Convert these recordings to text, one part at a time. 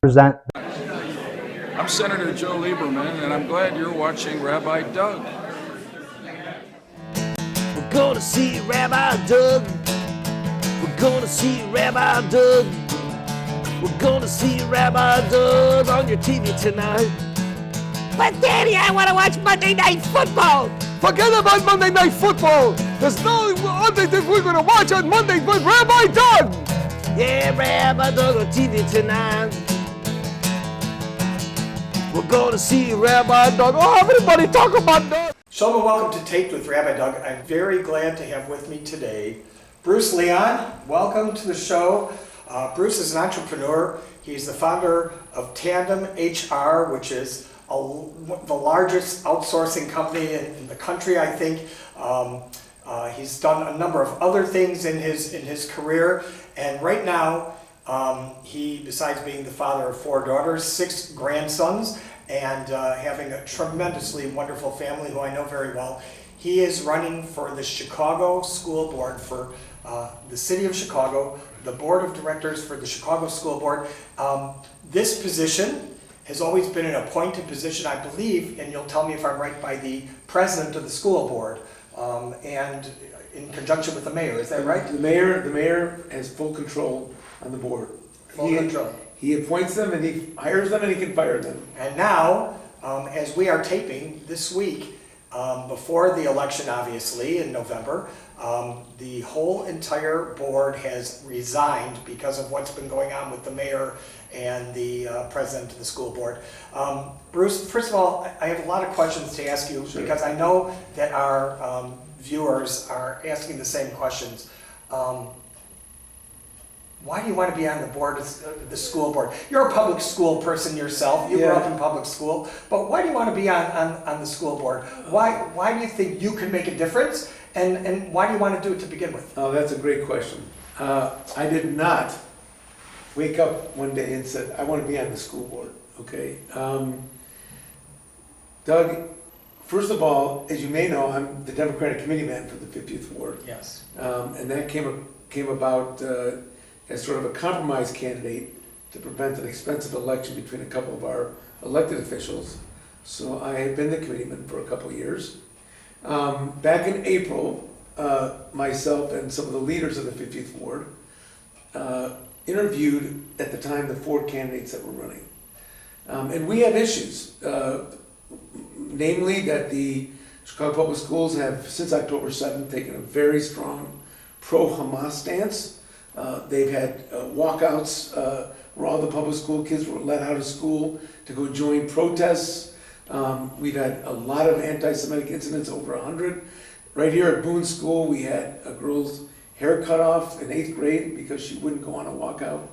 present. I'm Senator Joe Lieberman, and I'm glad you're watching Rabbi Doug. We're gonna see Rabbi Doug. We're gonna see Rabbi Doug. We're gonna see Rabbi Doug on your TV tonight. But Daddy, I want to watch Monday Night Football. Forget about Monday Night Football. There's no other thing we're going to watch on Monday but Rabbi Doug. Yeah, Rabbi Doug on TV tonight. We're gonna see Rabbi Doug. Oh, everybody talk about Doug. Shalom and welcome to Taped with Rabbi Doug. I'm very glad to have with me today Bruce Leon. Welcome to the show. Bruce is an entrepreneur. He's the founder of Tandem HR, which is the largest outsourcing company in the country, I think. He's done a number of other things in his career, and right now he, besides being the father of 4 daughters, 6 grandsons, and having a tremendously wonderful family who I know very well, he is running for the Chicago School Board for the City of Chicago, the Board of Directors for the Chicago School Board. This position has always been an appointed position, I believe, and you'll tell me if I'm right, by the president of the school board, and in conjunction with the mayor. Is that right? The mayor has full control on the board. Full control. He appoints them and he hires them and he can fire them. And now, as we are taping this week, before the election, obviously, in November, the whole entire board has resigned because of what's been going on with the mayor and the president of the school board. Bruce, first of all, I have a lot of questions to ask you. Sure. Because I know that our viewers are asking the same questions. Why do you want to be on the board of the school board? You're a public school person yourself. You grew up in public school. But why do you want to be on the school board? Why do you think you can make a difference? And why do you want to do it to begin with? Oh, that's a great question. I did not wake up one day and said, I want to be on the school board, okay? Doug, first of all, as you may know, I'm the Democratic Committeeman for the 50th Ward. Yes. And that came about as sort of a compromise candidate to prevent an expensive election between a couple of our elected officials. So I have been the committeeman for a couple of years. Back in April, myself and some of the leaders of the 50th Ward interviewed, at the time, the 4 candidates that were running. And we have issues, namely that the Chicago Public Schools have, since October 7th, taken a very strong pro-Hamas stance. They've had walkouts where all the public school kids were let out of school to go join protests. We've had a lot of anti-Semitic incidents, over 100. Right here at Boone School, we had a girl's hair cut off in 8th grade because she wouldn't go on a walkout.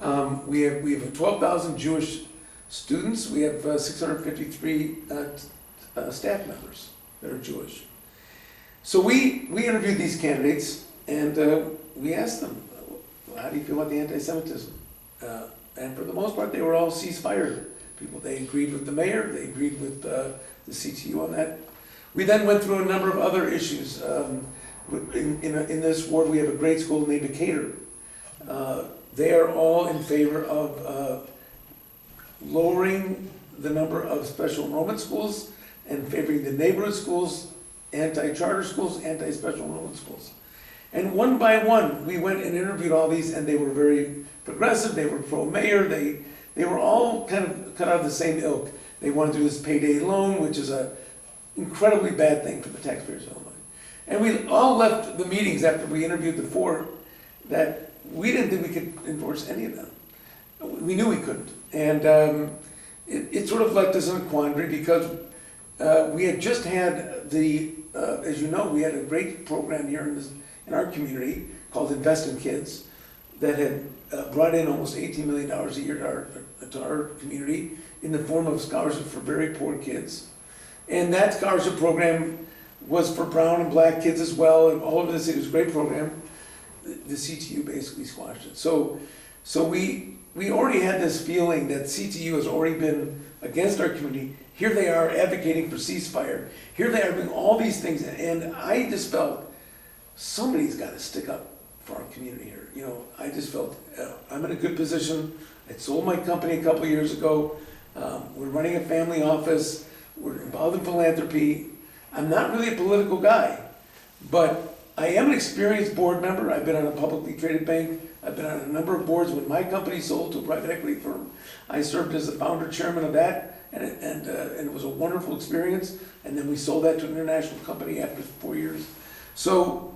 Sure. We have 12,000 Jewish students. We have 653 staff members that are Jewish. So we interviewed these candidates and we asked them, how do you feel about the anti-Semitism? And for the most part, they were all ceasefire people. They agreed with the mayor, they agreed with the CTU on that. We then went through a number of other issues. In this ward, we have a grade school named Decatur. They are all in favor of lowering the number of special enrollment schools and favoring the neighborhood schools, anti-charter schools, anti-special enrollment schools. And one by one, we went and interviewed all these, and they were very progressive, they were pro-mayor, they were all kind of cut out of the same ilk. They wanted to do this payday loan, which is an incredibly bad thing for the taxpayers of Illinois. And we all left the meetings after we interviewed the 4 that we didn't think we could endorse any of them. We knew we couldn't. And it sort of left us in a quandary because we had just had as you know, we had a great program here in our community called Invest in Kids that had brought in almost $18 million a year to our community in the form of scholarships for very poor kids. And that scholarship program was for brown and black kids as well, and all over the city. It was a great program. The CTU basically squashed it. So we already had this feeling that CTU has already been against our community. Here they are advocating for ceasefire. Here they are doing all these things, and I just felt somebody's got to stick up for our community here. You know, I just felt I'm in a good position. I sold my company a couple of years ago. We're running a family office. We're involved in philanthropy. I'm not really a political guy, but I am an experienced board member. I've been on a publicly traded bank. I've been on a number of boards. When my company sold to a private equity firm, I served as the founder chairman of that, and it was a wonderful experience. And then we sold that to an international company after 4 years. So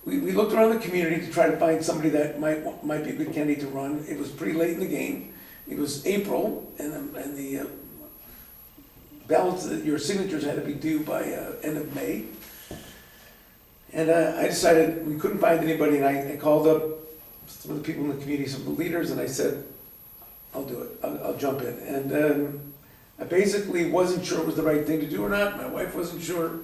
we looked around the community to try to find somebody that might be a good candidate to run. It was pretty late in the game. It was April, and the ballots, your signatures had to be due by end of May. And I decided we couldn't find anybody, and I called up some of the people in the community, some of the leaders, and I said, I'll do it, I'll jump in. And I basically wasn't sure it was the right thing to do or not. My wife wasn't sure.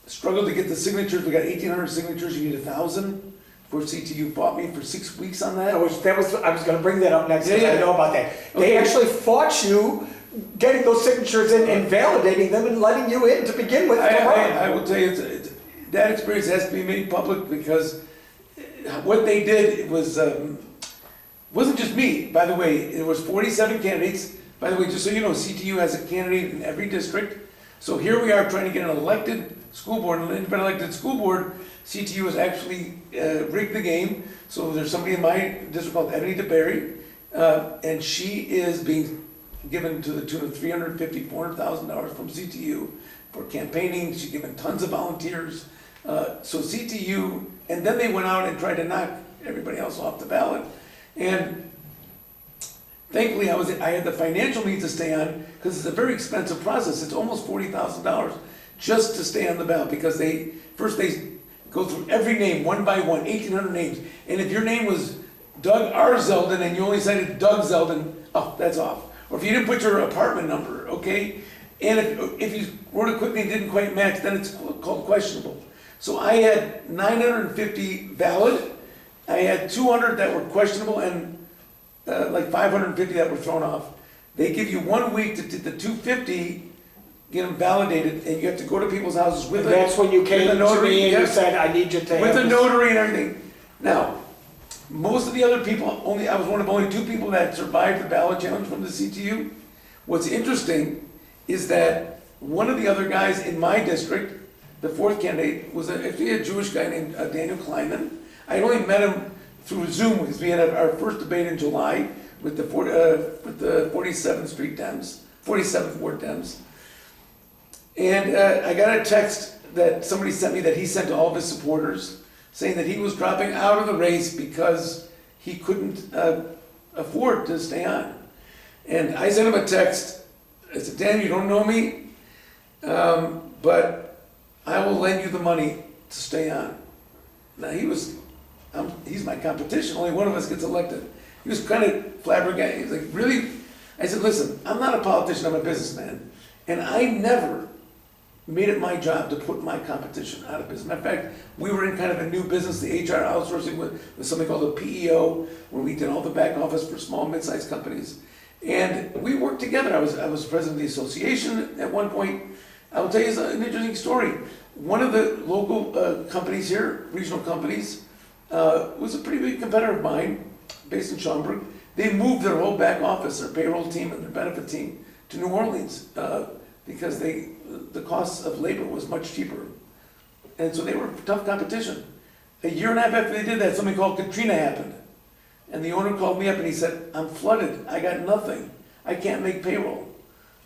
Struggled to get the signatures. We got 1,800 signatures, you need 1,000. Of course, CTU fought me for 6 weeks on that. I was going to bring that up next. Yeah. I know about that. They actually fought you getting those signatures in and validating them and letting you in to begin with. I will tell you, that experience has to be made public, because what they did wasn't just me. By the way, there was 47 candidates. By the way, just so you know, CTU has a candidate in every district. So here we are trying to get an elected school board, an independent elected school board. CTU has actually rigged the game. So there's somebody in my district called Ebony DeBerry, and she is being given to the tune of $350,000, $400,000 from CTU for campaigning. She's given tons of volunteers. So CTU, and then they went out and tried to knock everybody else off the ballot. And thankfully, I had the financial means to stay on, because it's a very expensive process. It's almost $40,000 just to stay on the ballot, because they go through every name one by one, 1,800 names. And if your name was Doug R. Zeldin and you only cited Doug Zeldin, oh, that's off. Or if you didn't put your apartment number, okay? And if you wrote it quickly and didn't quite match, then it's called questionable. So I had 950 valid. I had 200 that were questionable, and like 550 that were thrown off. They give you 1 week to the 250, get them validated, and you have to go to people's houses with That's when you came to me and you said, I need you to with have a this. notary and everything. Now, most of the other people, I was one of only 2 people that survived the ballot challenge from the CTU. What's interesting is that one of the other guys in my district, the 4th candidate, was actually a Jewish guy named Daniel Kleinman. I only met him through Zoom, because we had our first debate in July with the 47th Street Dems, 47th Ward Dems. And I got a text that somebody sent me that he sent to all of his supporters, saying that he was dropping out of the race because he couldn't afford to stay on. And I sent him a text. I said, Dan, you don't know me, but I will lend you the money to stay on. Now he's my competition. Only one of us gets elected. He was kind of flabbergasted. He was like, really? I said, listen, I'm not a politician, I'm a businessman. And I never made it my job to put my competition out of business. Matter of fact, we were in kind of a new business, the HR outsourcing with something called a PEO, where we did all the back office for small, mid-sized companies. And we worked together. I was president of the association at one point. I will tell you an interesting story. One of the local companies here, regional companies, was a pretty big competitor of mine, based in Schaumburg. They moved their whole back office, their payroll team and their benefit team, to New Orleans, because the cost of labor was much cheaper. And so they were tough competition. A year and a half after they did that, something called Katrina happened. And the owner called me up and he said, I'm flooded, I got nothing, I can't make payroll.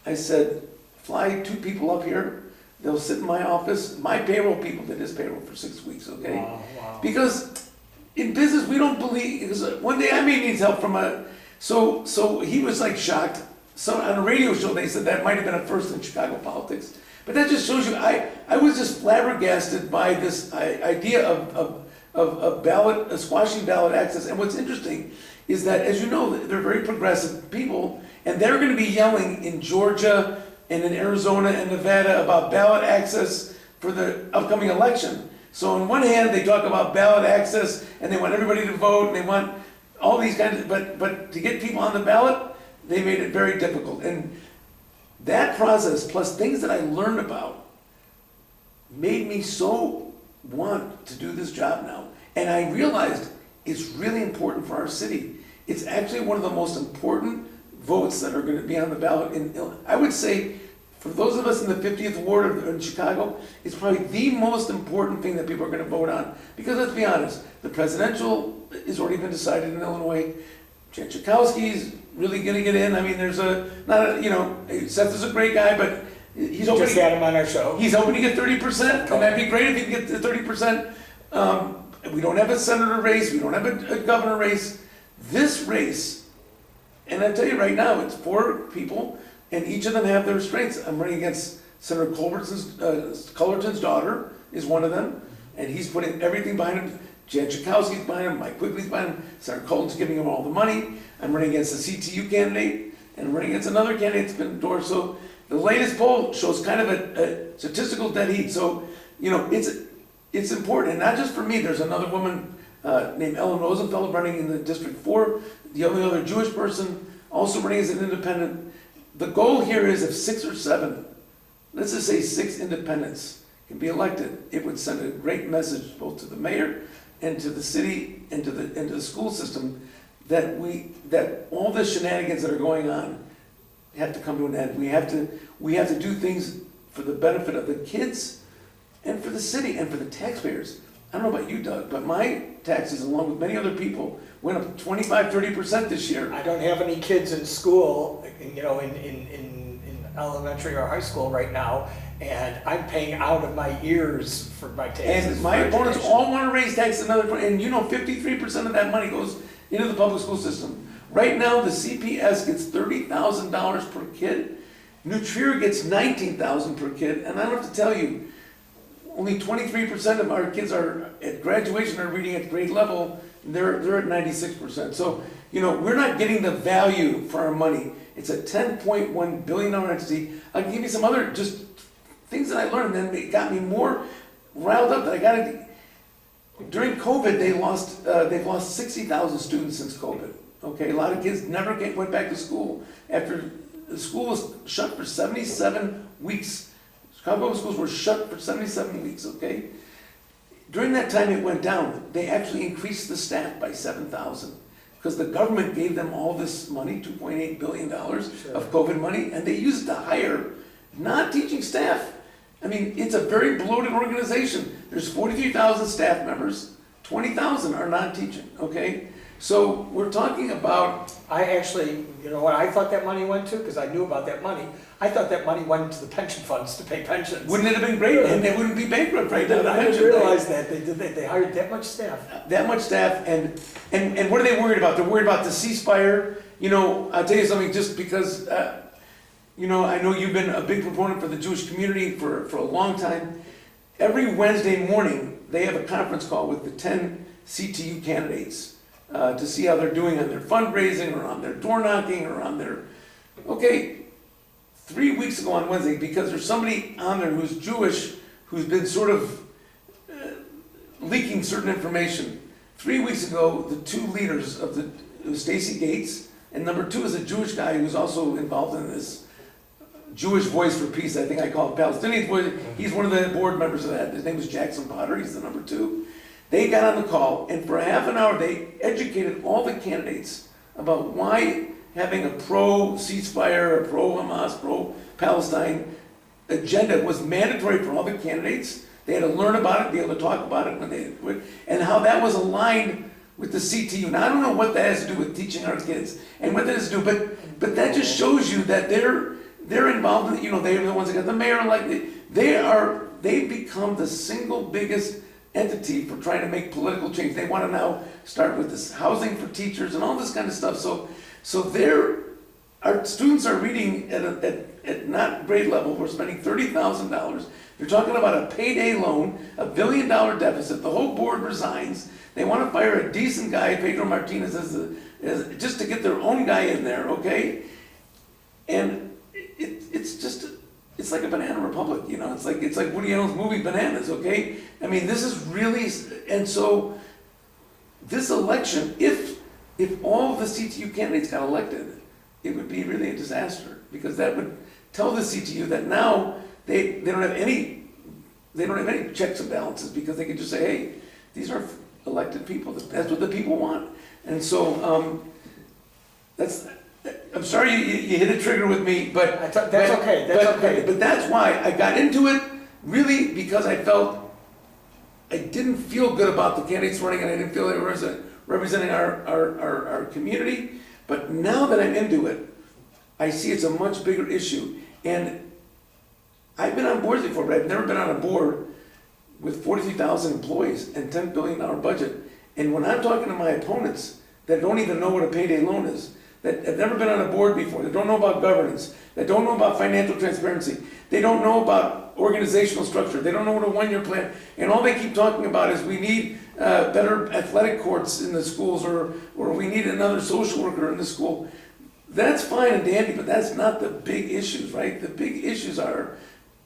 I said, fly 2 people up here, they'll sit in my office. My payroll people did his payroll for 6 weeks, okay? Wow. Because in business, we don't believe, because one day I may need help from so he was like shocked. So on a radio show, they said that might have been a first in Chicago politics. But that just shows you, I was just flabbergasted by this idea of ballot, squashing ballot access. And what's interesting is that, as you know, they're very progressive people, and they're going to be yelling in Georgia and in Arizona and Nevada about ballot access for the upcoming election. So on one hand, they talk about ballot access, and they want everybody to vote, and they want all these kinds of, but to get people on the ballot, they made it very difficult. And that process, plus things that I learned about, made me so want to do this job now. And I realized it's really important for our city. It's actually one of the most important votes that are going to be on the ballot. I would say, for those of us in the 50th Ward in Chicago, it's probably the most important thing that people are going to vote on. Because let's be honest, the presidential has already been decided in Illinois. Jan Schakowsky's really going to get in. I mean, Seth is a great guy, but he's hoping Just had him on our show. He's hoping to get 30%, and that'd be great if he could get the 30%. We don't have a senator race, we don't have a governor race. This race, and I tell you right now, it's 4 people, and each of them have their strengths. I'm running against Senator Cullerton's daughter is one of them, and he's putting everything behind him. Jan Schakowsky's behind him, Mike Quigley's behind him, Senator Colton's giving him all the money. I'm running against the CTU candidate, and I'm running against another candidate that's been endorsed. So the latest poll shows kind of a statistical dead heat. So, it's important, and not just for me. There's another woman named Ellen Rosenfeld running in the District 4, the only other Jewish person also running as an independent. The goal here is if 6 or 7, let's just say 6 independents can be elected, it would send a great message both to the mayor and to the city and to the school system that all the shenanigans that are going on have to come to an end. We have to do things for the benefit of the kids and for the city and for the taxpayers. I don't know about you, Doug, but my taxes, along with many other people, went up 25-30% this year. I don't have any kids in school, in elementary or high school right now, and I'm paying out of my ears for my taxes. And my opponents all want to raise taxes another, and 53% of that money goes into the public school system. Right now, the CPS gets $30,000 per kid. New Trier gets $19,000 per kid, and I don't have to tell you, only 23% of our kids are at graduation are reading at grade level. They're at 96%. So, we're not getting the value for our money. It's a $10.1 billion entity. I'll give you some other just things that I learned, and then it got me more riled up that during COVID, they've lost 60,000 students since COVID. Okay, a lot of kids never went back to school after the school was shut for 77 weeks. Chicago public schools were shut for 77 weeks, okay? During that time it went down. They actually increased the staff by 7,000 because the government gave them all this money, $2.8 billion of COVID money, and they used it to hire non-teaching staff. I mean, it's a very bloated organization. There's 43,000 staff members, 20,000 are non-teaching, okay? So we're talking about... I actually, what I thought that money went to, because I knew about that money, I thought that money went to the pension funds to pay pensions. Wouldn't it have been great? And they wouldn't be bankrupt right now. I didn't realize that. They hired that much staff. That much staff, and what are they worried about? They're worried about the ceasefire. I'll tell you something, just because, I know you've been a big proponent for the Jewish community for a long time. Every Wednesday morning, they have a conference call with the 10 CTU candidates to see how they're doing on their fundraising or on their door knocking or on their... Okay, 3 weeks ago on Wednesday, because there's somebody on there who's Jewish who's been sort of leaking certain information. 3 weeks ago, the 2 leaders of Stacey Gates, and number 2 is a Jewish guy who's also involved in this Jewish Voice for Peace. I think I call it Palestinian Voice. He's one of the board members of that. His name is Jackson Potter. He's the number 2. They got on the call, and for a half an hour, they educated all the candidates about why having a pro-ceasefire, a pro-Hamas, pro-Palestine agenda was mandatory for all the candidates. They had to learn about it, be able to talk about it when they quit, and how that was aligned with the CTU. Now, I don't know what that has to do with teaching our kids and what that has to do, but that just shows you that they're involved in, they're the ones that got the mayor elected. They've become the single biggest entity for trying to make political change. They want to now start with this housing for teachers and all this kind of stuff. So our students are reading at not grade level. We're spending $30,000. They're talking about a payday loan, $1 billion deficit. The whole board resigns. They want to fire a decent guy, Pedro Martinez, as just to get their own guy in there, okay? And it's like a banana republic, It's like Woody Allen's movie Bananas, okay? I mean, this is really, and so this election, if all the CTU candidates got elected, it would be really a disaster, because that would tell the CTU that now they don't have any checks and balances, because they could just say, hey, these are elected people. That's what the people want. And so I'm sorry you hit a trigger with me, but. That's okay, that's okay. But that's why I got into it, really because I didn't feel good about the candidates running, and I didn't feel they were representing our community. But now that I'm into it, I see it's a much bigger issue. And I've been on boards before, but I've never been on a board with 43,000 employees and $10 billion budget. And when I'm talking to my opponents that don't even know what a payday loan is, that have never been on a board before, that don't know about governance, that don't know about financial transparency, they don't know about organizational structure, they don't know what a one-year plan, and all they keep talking about is we need better athletic courts in the schools, or we need another social worker in the school. That's fine and dandy, but that's not the big issues, right? The big issues are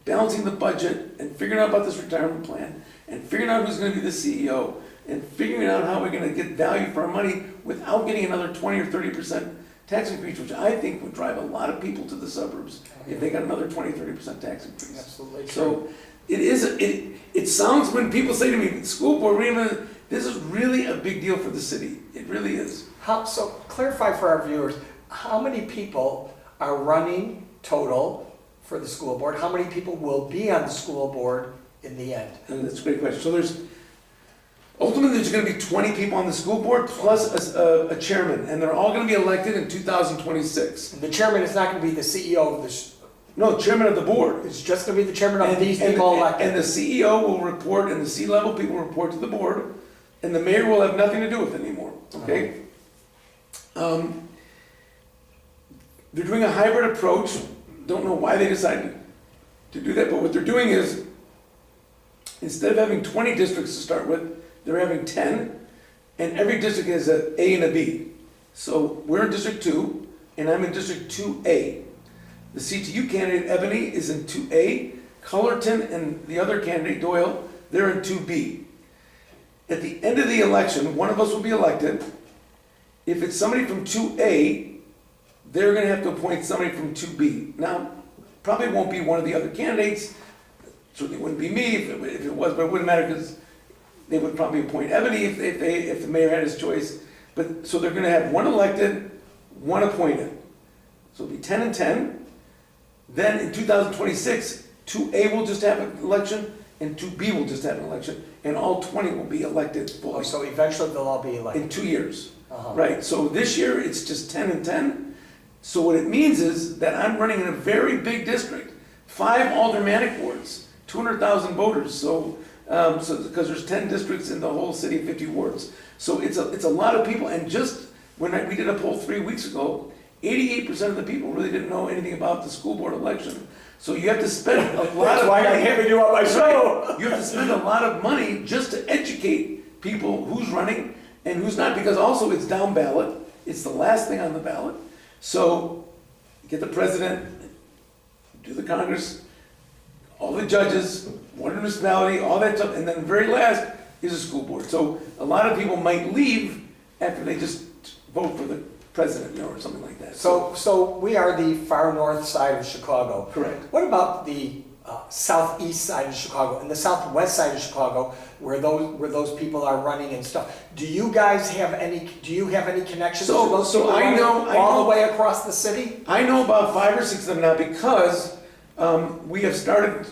balancing the budget and figuring out about this retirement plan and figuring out who's going to be the CEO and figuring out how we're going to get value for our money without getting another 20 or 30% tax increase, which I think would drive a lot of people to the suburbs if they got another 20, 30% tax increase. Absolutely. So it sounds, when people say to me, school board, this is really a big deal for the city. It really is. So clarify for our viewers, how many people are running total for the school board? How many people will be on the school board in the end? And that's a great question. So ultimately there's going to be 20 people on the school board plus a chairman, and they're all going to be elected in 2026. The chairman is not going to be the CEO of the. No, chairman of the board. It's just going to be the chairman of these people elected. And the CEO will report, and the C-level people will report to the board, and the mayor will have nothing to do with it anymore. Okay. They're doing a hybrid approach. Don't know why they decided to do that, but what they're doing is, instead of having 20 districts to start with, they're having 10, and every district has an A and a B. So we're in District 2, and I'm in District 2A. The CTU candidate, Ebony, is in 2A. Cullerton and the other candidate, Doyle, they're in 2B. At the end of the election, one of us will be elected. If it's somebody from 2A, they're going to have to appoint somebody from 2B. Now, probably won't be one of the other candidates. Certainly wouldn't be me if it was, but it wouldn't matter because they would probably appoint Ebony if the mayor had his choice. But so they're going to have one elected, one appointed. So it'll be 10 and 10. Then in 2026, 2A will just have an election and 2B will just have an election, and all 20 will be elected fully. So eventually they'll all be elected. In 2 years. Right, so this year it's just 10 and 10. So what it means is that I'm running in a very big district, 5 aldermanic wards, 200,000 voters. So because there's 10 districts in the whole city, 50 wards. So it's a lot of people. And just when we did a poll 3 weeks ago, 88% of the people really didn't know anything about the school board election. So you have to spend a lot of money. That's why I can't do on my show. You have to spend a lot of money just to educate people who's running and who's not, because also it's down ballot. It's the last thing on the ballot. So get the president, do the Congress, all the judges, one municipality, all that stuff, and then the very last is a school board. So a lot of people might leave after they just vote for the president, or something like that. So we are the far north side of Chicago. Correct. What about the southeast side of Chicago and the southwest side of Chicago, where those people are running and stuff? Do you guys have any? Do you have any connections to those people? I know all the way across the city. I know about 5 or 6 of them now because we have started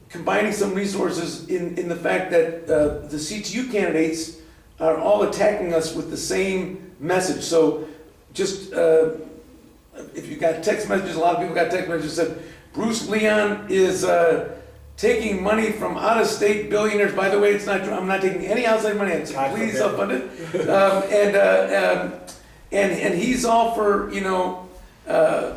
combining some resources in the fact that the CTU candidates are all attacking us with the same message. So just if you got text messages, a lot of people got text messages that said Bruce Leon is taking money from out-of-state billionaires. By the way, it's not true. I'm not taking any outside money. It's completely self-funded. And he's all for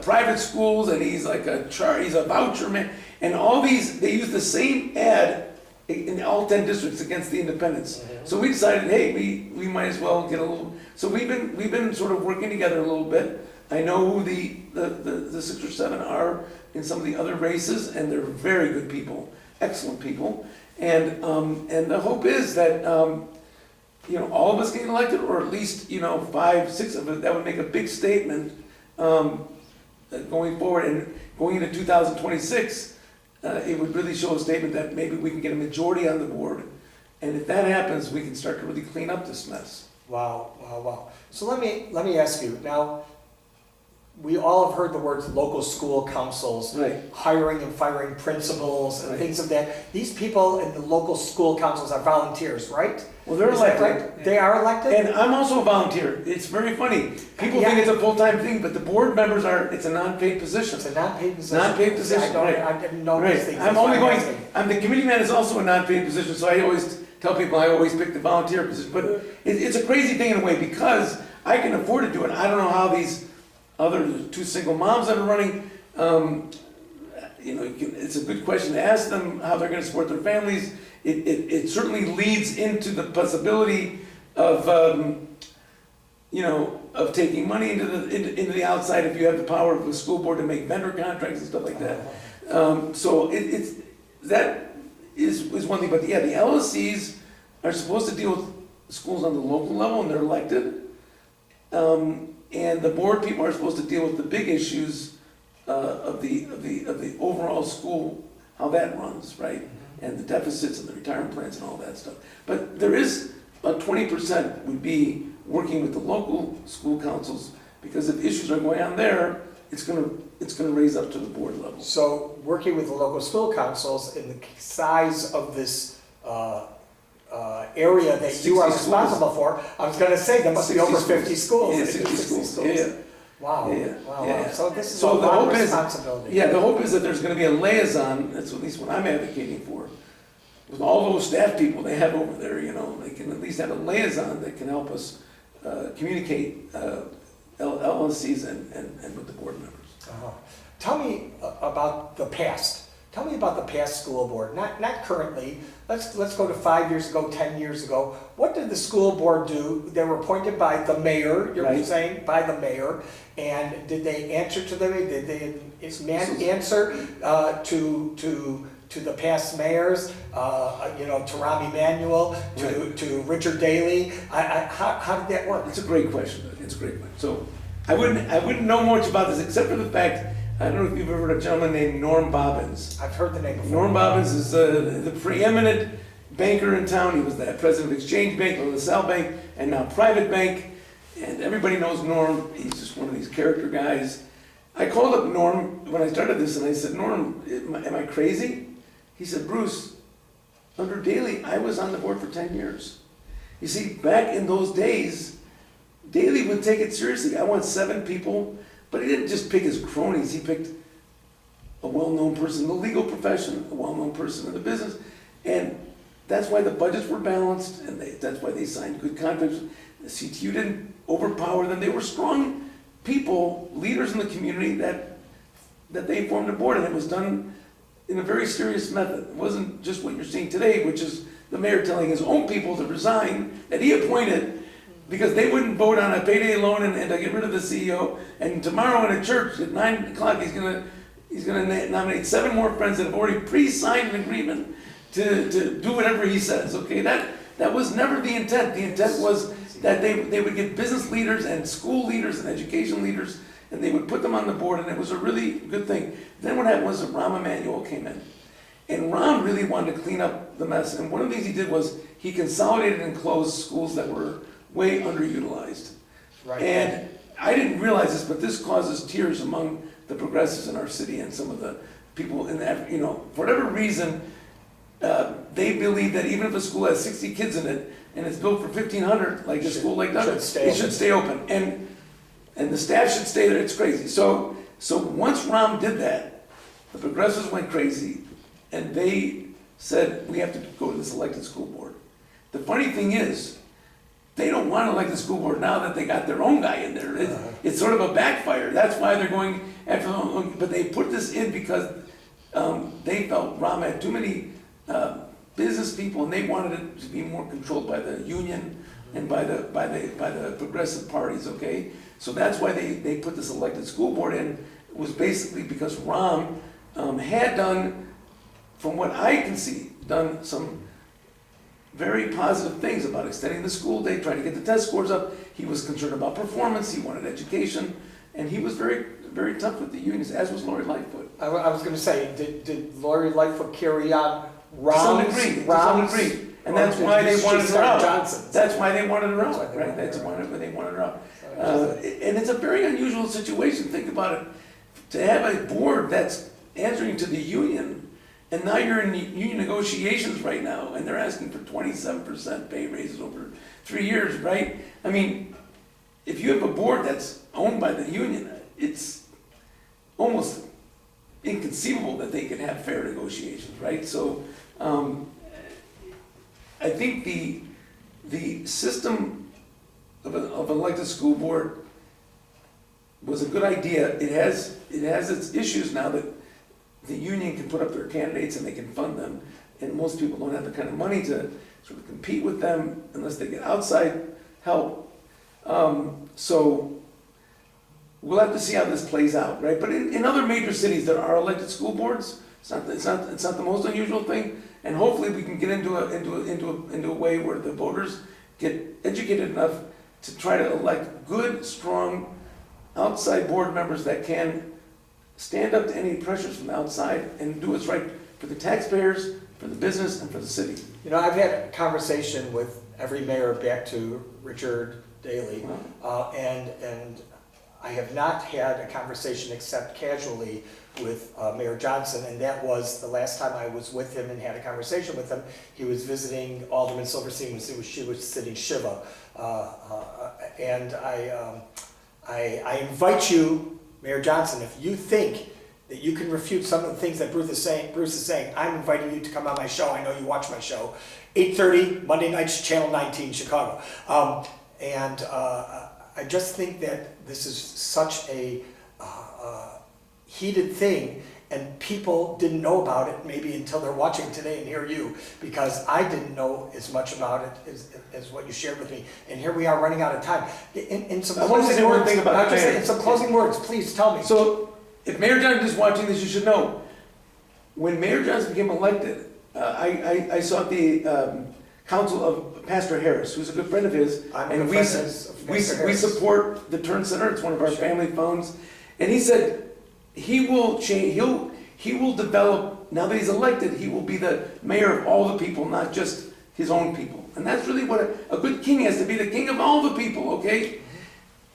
private schools, and he's like he's a voucher man. And all these, they use the same ad in all 10 districts against the independents. Mm-hmm. So we decided, hey, we might as well get a little. So we've been sort of working together a little bit. I know who the 6 or 7 are in some of the other races, and they're very good people, excellent people. And the hope is that all of us getting elected, or at least 5, 6 of us, that would make a big statement going forward. And going into 2026, it would really show a statement that maybe we can get a majority on the board. And if that happens, we can start to really clean up this mess. Wow, wow, wow. So let me ask you, now, we all have heard the words local school councils, Right. hiring and firing principals and Right. things of that. These people in the local school councils are volunteers, right? Well, they're Is that elected. right? They are elected? And I'm also a volunteer. It's very funny. People Yeah. think it's a full-time thing, but the board members it's a non-paid position. It's a non-paid position. Non-paid position, right. I didn't know these Right. things. I'm That's why only going, asking. the committee man is also a non-paid position, so I always tell people I always pick the volunteer position. But it's a crazy thing in a way because I can afford to do it. I don't know how these other two single moms that are running, it's a good question to ask them how they're gonna support their families. It certainly leads into the possibility of, of taking money into the outside if you have the power of the school board to make vendor contracts and stuff like that. So that is one thing, but yeah, the LSCs are supposed to deal with schools on the local level and they're elected. And the board people are supposed to deal with the big issues of the overall school, how that runs, right? And the deficits and the retirement plans and all that stuff. But there is about 20% would be working with the local school councils because if issues are going on there, it's gonna raise up to the board level. So working with the local school councils in the size of this area that you are 60 responsible for, I was gonna say, there must be over 60 50 schools. Yeah, 60 schools, yeah. Wow, Yeah, wow, yeah. wow. So this is a So the lot of hope is, responsibility. yeah, the hope is that there's gonna be a liaison, that's at least what I'm advocating for. With all those staff people they have over there, they can at least have a liaison that can help us communicate LLCs and with the board members. Uh-huh. Tell me about the past. Tell me about the past school board, not currently. Let's go to 5 years ago, 10 years ago. What did the school board do? They were appointed by the mayor, you're Right. saying, by the mayor. And did they answer to the, did they answer to the past mayors, to Rahm Emanuel, to Richard Daley? How did that work? It's a great question. It's a great question. So I wouldn't know much about this except for the fact, I don't know if you've ever heard of a gentleman named Norm Bobbins. I've heard the name before. Norm Bobbins is the preeminent banker in town. He was the president of Exchange Bank, LaSalle Bank, and now Private Bank. And everybody knows Norm. He's just one of these character guys. I called up Norm when I started this and I said, Norm, am I crazy? He said, Bruce, under Daley, I was on the board for 10 years. You see, back in those days, Daley would take it seriously. I want 7 people, but he didn't just pick his cronies. He picked a well-known person in the legal profession, a well-known person in the business, and that's why the budgets were balanced, and that's why they signed good contracts. The CTU didn't overpower them. They were strong people, leaders in the community that they formed a board, and it was done in a very serious method. It wasn't just what you're seeing today, which is the mayor telling his own people to resign, that he appointed, because they wouldn't vote on a payday loan and to get rid of the CEO. And tomorrow in a church at 9 o'clock, he's gonna nominate 7 more friends that have already pre-signed an agreement to do whatever he says. Okay, that was never the intent. The intent was that they would get business leaders and school leaders and education leaders, and they would put them on the board, and it was a really good thing. Then what happened was that Rahm Emanuel came in. And Rahm really wanted to clean up the mess. And one of the things he did was he consolidated and closed schools that were way underutilized. Right. And I didn't realize this, but this causes tears among the progressives in our city and some of the people in that, for whatever reason, they believe that even if a school has 60 kids in it and it's built for 1,500, like a school like that, it should stay open. And the staff should stay there. It's crazy. So once Rahm did that, the progressives went crazy and they said, we have to go to this elected school board. The funny thing is, they don't want to elect the school board now that they got their own guy in there. It's sort of a backfire. That's why they're going after them. But they put this in because they felt Rahm had too many business people, and they wanted it to be more controlled by the union and by the progressive parties. Okay, so that's why they put this elected school board in. It was basically because Rahm had done, from what I can see, done some very positive things about extending the school day, trying to get the test scores up. He was concerned about performance, he wanted education, and he was very, very tough with the unions, as was Lori Lightfoot. I was going to say, did Lori Lightfoot carry on To some degree. And that's why they wanted her out. Johnson. That's why they wanted her That's why out, they right? wanted That's her why they wanted her out. So And it's a very unusual situation, think about it. To have a board that's answering to the union, and now you're in union negotiations right now, and they're asking for 27% pay raises over 3 years, right? I mean, if you have a board that's owned by the union, it's almost inconceivable that they could have fair negotiations, right? So, I think the system of an elected school board was a good idea. It has its issues now that the union can put up their candidates and they can fund them, and most people don't have the kind of money to sort of compete with them unless they get outside help. So we'll have to see how this plays out, right? But in other major cities, there are elected school boards. It's not the most unusual thing, and hopefully we can get into a way where the voters get educated enough to try to elect good, strong, outside board members that can stand up to any pressures from the outside and do what's right for the taxpayers, for the business, and for the city. You know, I've had a conversation with every mayor back to Richard Daley, and I have not had a conversation except casually with Mayor Johnson, and that was the last time I was with him and had a conversation with him. He was visiting Alderman Silverstein, she was sitting Shiva, and I invite you, Mayor Johnson, if you think that you can refute some of the things that Bruce is saying, I'm inviting you to come on my show. I know you watch my show, 8:30 Monday nights, Channel 19, Chicago. I just think that this is such a heated thing, and people didn't know about it maybe until they're watching today and hear you, because I didn't know as much about it as what you shared with me. And here we are running out of time. In some closing words, in some closing words, please tell me. So, if Mayor Johnson is watching this, you should know, when Mayor Johnson became elected, I sought the counsel of Pastor Harris, who's a good friend of his, and we support the Turn Center. It's one of our family funds, and he said he will change. He will develop. Now that he's elected, he will be the mayor of all the people, not just his own people. And that's really what a good king has to be, the king of all the people. Okay.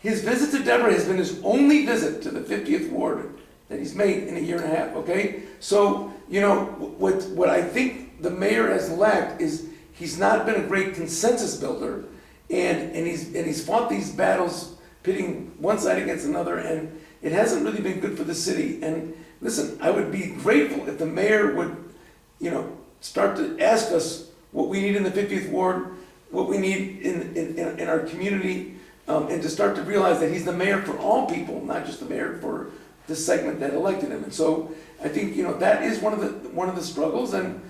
His visit to Deborah has been his only visit to the 50th Ward that he's made in a year and a half, okay? So, you know, what I think the mayor has lacked is he's not been a great consensus builder, and he's fought these battles pitting one side against another, and it hasn't really been good for the city. And listen, I would be grateful if the mayor would, you know, start to ask us what we need in the 50th Ward, what we need in our community, and to start to realize that he's the mayor for all people, not just the mayor for this segment that elected him. And so I think, you know, that is one of the struggles. And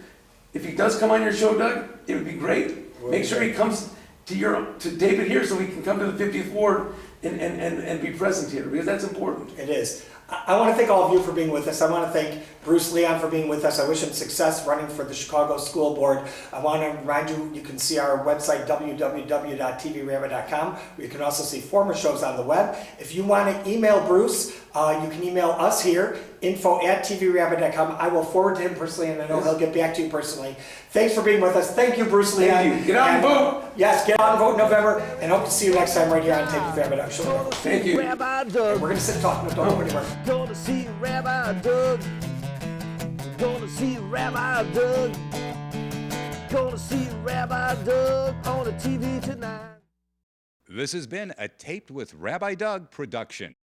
if he does come on your show, Doug, it would be great. Make sure he comes to David here so he can come to the 50th Ward and be present here, because that's important. It is. I want to thank all of you for being with us. I want to thank Bruce Leon for being with us. I wish him success running for the Chicago School Board. I want to remind you, you can see our website, www.tvrabbi.com, where you can also see former shows on the web. If you want to email Bruce, you can email us here, info@tvrabbi.com. I will forward to him personally, and I know he'll get back to you personally. Thanks for being with us. Thank you, Bruce Leon. Thank you. Get out and vote. Yes, get out and vote in November, and hope to see you next time right here on Taped with Rabbi Doug. Thank you. Rabbi Doug. We're going to sit and talk. No, don't go anywhere. Gonna see Rabbi Doug. Gonna see Rabbi Doug. Gonna see Rabbi Doug on the TV tonight. This has been a Taped with Rabbi Doug production.